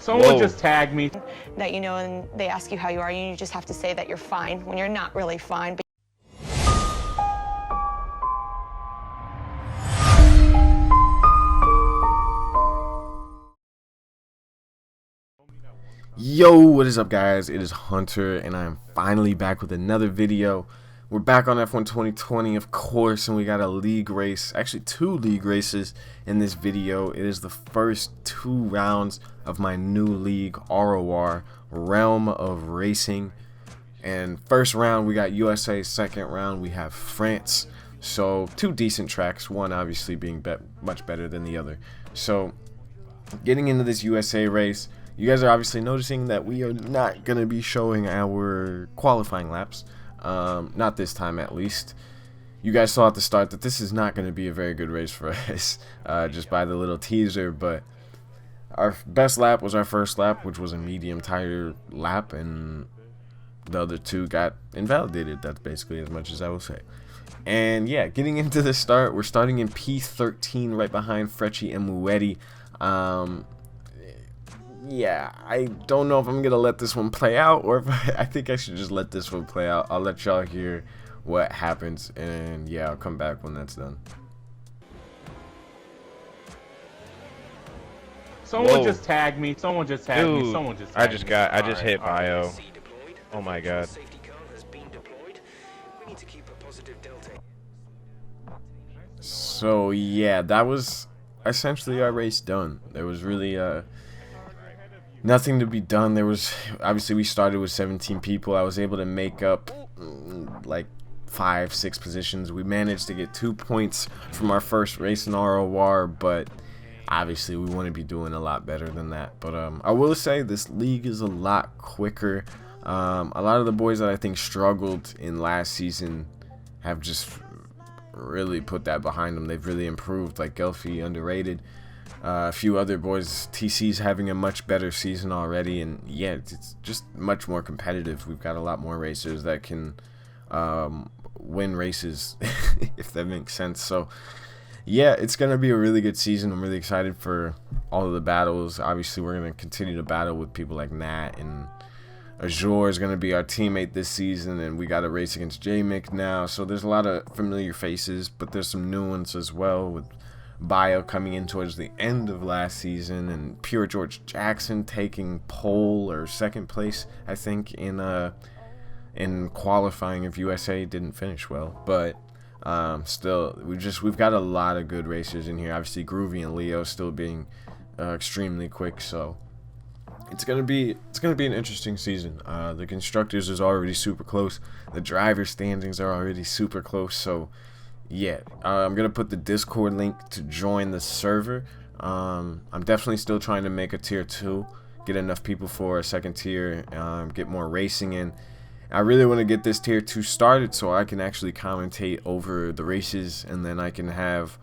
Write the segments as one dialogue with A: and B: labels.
A: Someone
B: Whoa.
A: just tagged me.
C: That and they ask you how you are, and you just have to say that you're fine when you're not really fine. But
B: Yo, what is up, guys? It is Hunter, and I am finally back with another video. We're back on F1 2020, of course, and we got a league race, actually 2 league races in this video. It is the first 2 rounds of my new league, ROR, Realm of Racing. And first round, we got USA. Second round, we have France. So 2 decent tracks, one obviously being much better than the other. So getting into this USA race, you guys are obviously noticing that we are not going to be showing our qualifying laps. Not this time, at least. You guys saw at the start that this is not going to be a very good race for us, just by the little teaser. But our best lap was our first lap, which was a medium tire lap, and the other 2 got invalidated. That's basically as much as I will say. And yeah, getting into the start, we're starting in P13 right behind Frecci and Muetti. Yeah, I don't know if I'm gonna let this one play out, or if I think I should just let this one play out. I'll let y'all hear what happens, and yeah, I'll come back when that's done.
A: Someone
B: Whoa.
A: just tagged me. Someone just tagged me.
B: Dude,
A: Someone just tagged me.
B: I just hit
A: Alright.
B: bio. Oh my god. So yeah, that was essentially our race done. There was really nothing to be done. There was obviously, we started with 17 people. I was able to make up like 5-6 positions. We managed to get 2 points from our first race in ROR, but obviously we want to be doing a lot better than that. But I will say this league is a lot quicker. A lot of the boys that I think struggled in last season have just really put that behind them. They've really improved, like Gelfi, underrated. A few other boys, TC's having a much better season already, and yeah, it's just much more competitive. We've got a lot more racers that can win races, if that makes sense. So yeah, it's gonna be a really good season. I'm really excited for all of the battles. Obviously, we're gonna continue to battle with people like Nat, and Azure is going to be our teammate this season, and we got a race against J-Mick now. So there's a lot of familiar faces, but there's some new ones as well, with Bio coming in towards the end of last season, and Pure George Jackson taking pole or second place, I think, in qualifying if USA didn't finish well. But still, we've got a lot of good racers in here. Obviously, Groovy and Leo still being extremely quick, so it's gonna be an interesting season. The constructors is already super close. The driver standings are already super close. So yeah, I'm gonna put the Discord link to join the server. I'm definitely still trying to make a tier 2, get enough people for a second tier, get more racing in. I really want to get this tier 2 started so I can actually commentate over the races, and then I can have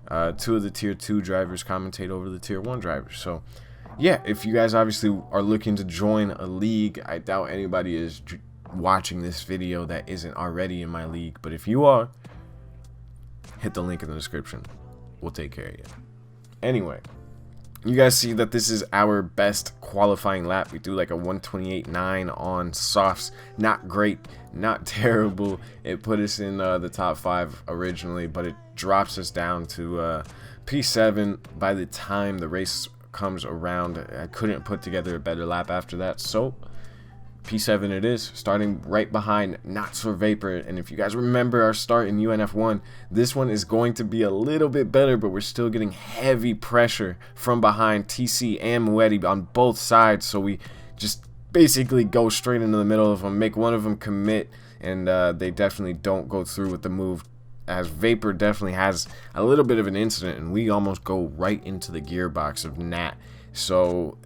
B: 2 of the tier 2 drivers commentate over the tier 1 drivers. So yeah, if you guys obviously are looking to join a league, I doubt anybody is watching this video that isn't already in my league. But if you are, hit the link in the description. We'll take care of you. Anyway, you guys see that this is our best qualifying lap. We do like a 128.9 on softs. Not great, not terrible. It put us in the top 5 originally, but it drops us down to P7 by the time the race comes around. I couldn't put together a better lap after that, so P7 it is, starting right behind Not So Vapor. And if you guys remember our start in UNF1, this one is going to be a little bit better, but we're still getting heavy pressure from behind TC and Muetti on both sides, so we just basically go straight into the middle of them, make one of them commit, and they definitely don't go through with the move, as Vapor definitely has a little bit of an incident, and we almost go right into the gearbox of Nat. So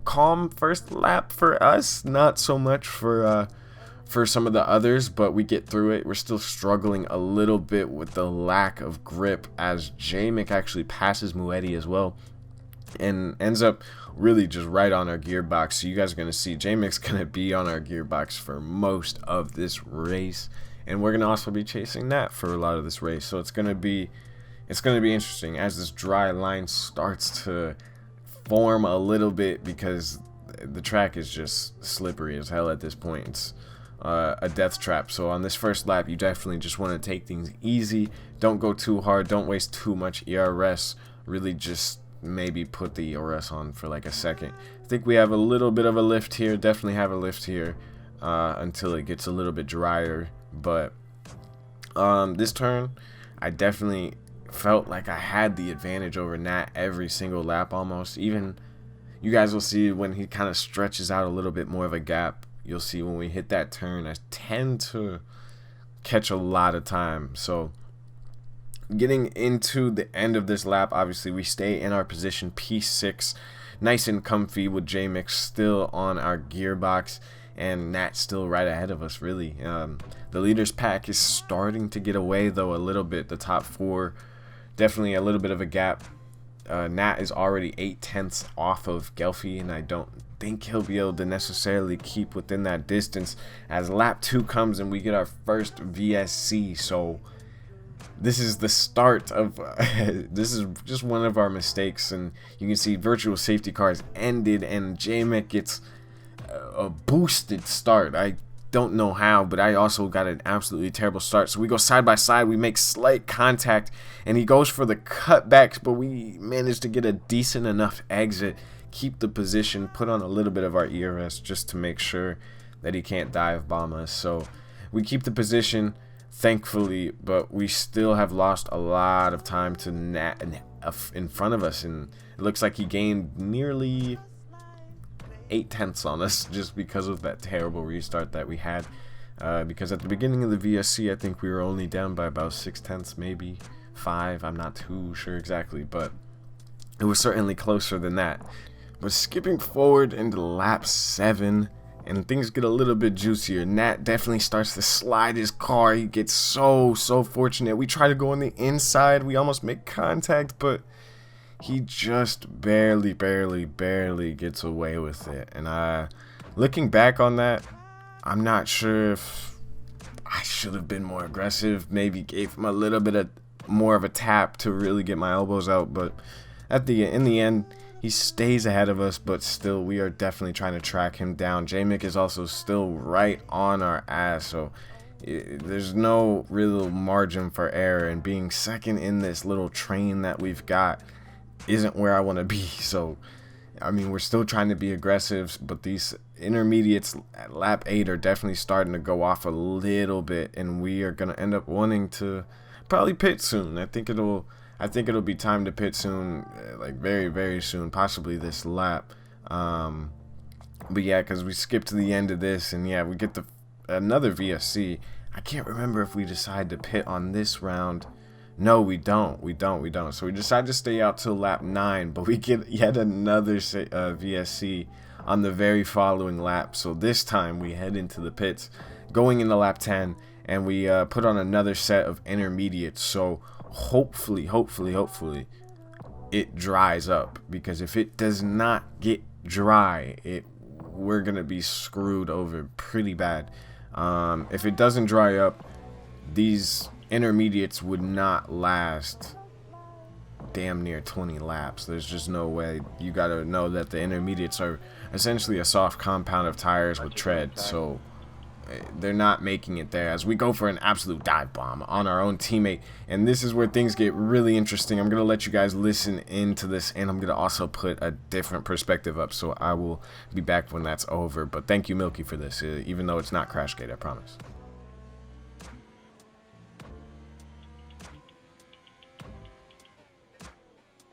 B: calm first lap for us, not so much for some of the others, but we get through it. We're still struggling a little bit with the lack of grip, as J-Mick actually passes Muetti as well, and ends up really just right on our gearbox. So you guys are going to see J-Mick's going to be on our gearbox for most of this race. And we're going to also be chasing that for a lot of this race. So it's going to be interesting as this dry line starts to form a little bit because the track is just slippery as hell at this point. It's a death trap. So on this first lap, you definitely just want to take things easy. Don't go too hard. Don't waste too much ERS. Really just maybe put the ERS on for like a second. I think we have a little bit of a lift here. Definitely have a lift here until it gets a little bit drier. But this turn, I definitely felt like I had the advantage over Nat every single lap almost. Even you guys will see when he kind of stretches out a little bit more of a gap. You'll see when we hit that turn, I tend to catch a lot of time. So getting into the end of this lap, obviously we stay in our position P6, nice and comfy with J-Mix still on our gearbox and Nat still right ahead of us really. The leaders pack is starting to get away though a little bit. The top four, definitely a little bit of a gap. Nat is already 8/10 off of Gelfie, and I don't think he'll be able to necessarily keep within that distance as lap 2 comes and we get our first VSC. So this is the start of this is just one of our mistakes, and you can see virtual safety cars ended and J-Mech gets a boosted start. I don't know how, but I also got an absolutely terrible start. So we go side by side, we make slight contact, and he goes for the cutbacks, but we managed to get a decent enough exit, keep the position, put on a little bit of our ERS just to make sure that he can't dive bomb us. So we keep the position, thankfully, but we still have lost a lot of time to Nat in front of us, and it looks like he gained nearly 8/10 on us just because of that terrible restart that we had. Because at the beginning of the VSC, I think we were only down by about 6/10, maybe 5. I'm not too sure exactly, but it was certainly closer than that. But skipping forward into lap 7, and things get a little bit juicier. Nat definitely starts to slide his car. He gets so fortunate. We try to go on the inside. We almost make contact, but he just barely gets away with it. And looking back on that, I'm not sure if I should have been more aggressive. Maybe gave him a little bit of more of a tap to really get my elbows out. But in the end, he stays ahead of us. But still, we are definitely trying to track him down. J-Mick is also still right on our ass. So there's no real margin for error. And being second in this little train that we've got isn't where I want to be. So I mean, we're still trying to be aggressive, but these intermediates at lap 8 are definitely starting to go off a little bit, and we are going to end up wanting to probably pit soon. I think it'll be time to pit soon, like very soon, possibly this lap. But yeah, because we skipped to the end of this, and yeah, we get another VSC. I can't remember if we decide to pit on this round. No, we don't. So we decide to stay out till lap 9, but we get yet another VSC on the very following lap. So this time we head into the pits, going into lap 10, and we put on another set of intermediates. So hopefully it dries up, because if it does not get dry, we're gonna be screwed over pretty bad. If it doesn't dry up, these intermediates would not last damn near 20 laps. There's just no way. You gotta know that the intermediates are essentially a soft compound of tires with tread, so they're not making it there as we go for an absolute dive bomb on our own teammate. And this is where things get really interesting. I'm gonna let you guys listen into this, and I'm gonna also put a different perspective up, so I will be back when that's over. But thank you, Milky, for this, even though it's not Crashgate, I promise.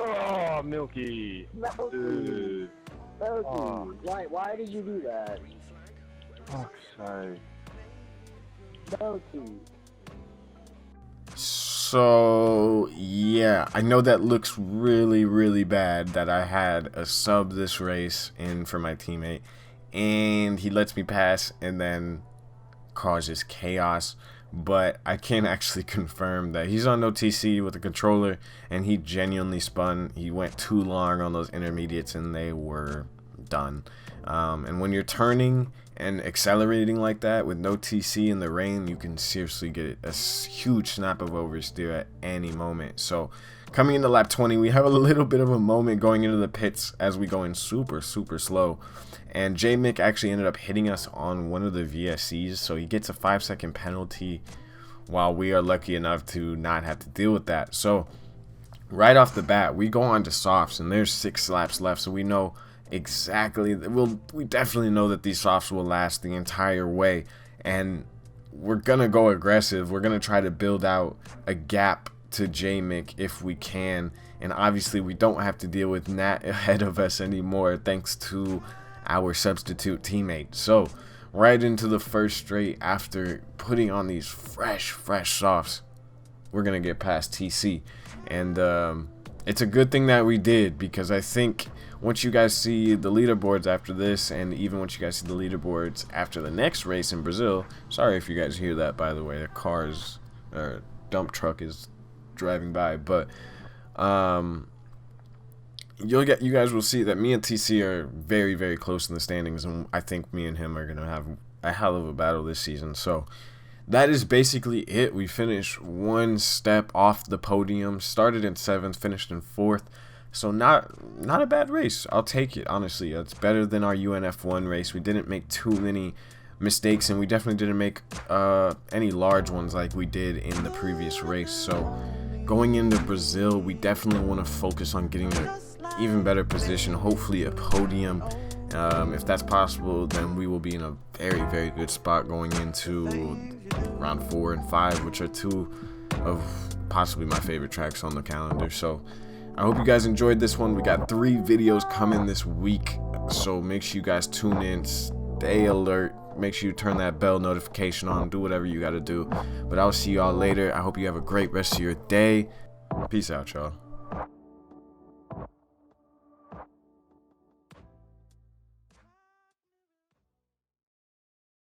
D: Oh, Milky. Dude.
E: Oh. Why did you do that?
D: Oh, sorry.
E: Milky.
B: So yeah, I know that looks really bad that I had a sub this race in for my teammate, and he lets me pass and then causes chaos. But I can actually confirm that he's on no TC with the controller, and he genuinely spun. He went too long on those intermediates, and they were done. And when you're turning and accelerating like that with no TC in the rain, you can seriously get a huge snap of oversteer at any moment. So coming into lap 20, we have a little bit of a moment going into the pits as we go in super slow, and J-Mick actually ended up hitting us on one of the VSCs, so he gets a 5-second penalty, while we are lucky enough to not have to deal with that. So right off the bat, we go on to softs, and there's 6 laps left, so we know exactly, we definitely know that these softs will last the entire way, and we're gonna go aggressive. We're gonna try to build out a gap to J-Mick if we can, and obviously we don't have to deal with Nat ahead of us anymore thanks to our substitute teammate. So right into the first straight, after putting on these fresh softs, we're gonna get past TC, and it's a good thing that we did, because I think once you guys see the leaderboards after this, and even once you guys see the leaderboards after the next race in Brazil, sorry if you guys hear that, by the way, a car's or dump truck is driving by, but you guys will see that me and TC are very close in the standings, and I think me and him are gonna have a hell of a battle this season. So that is basically it. We finished 1 step off the podium, started in 7th, finished in 4th. So not a bad race. I'll take it, honestly. It's better than our UNF1 race. We didn't make too many mistakes, and we definitely didn't make any large ones like we did in the previous race. So going into Brazil, we definitely want to focus on getting an even better position, hopefully a podium. If that's possible, then we will be in a very good spot going into round 4 and 5, which are 2 of possibly my favorite tracks on the calendar. So I hope you guys enjoyed this one. We got 3 videos coming this week, so make sure you guys tune in, stay alert, make sure you turn that bell notification on, do whatever you got to do. But I'll see y'all later. I hope you have a great rest of your day. Peace out, y'all.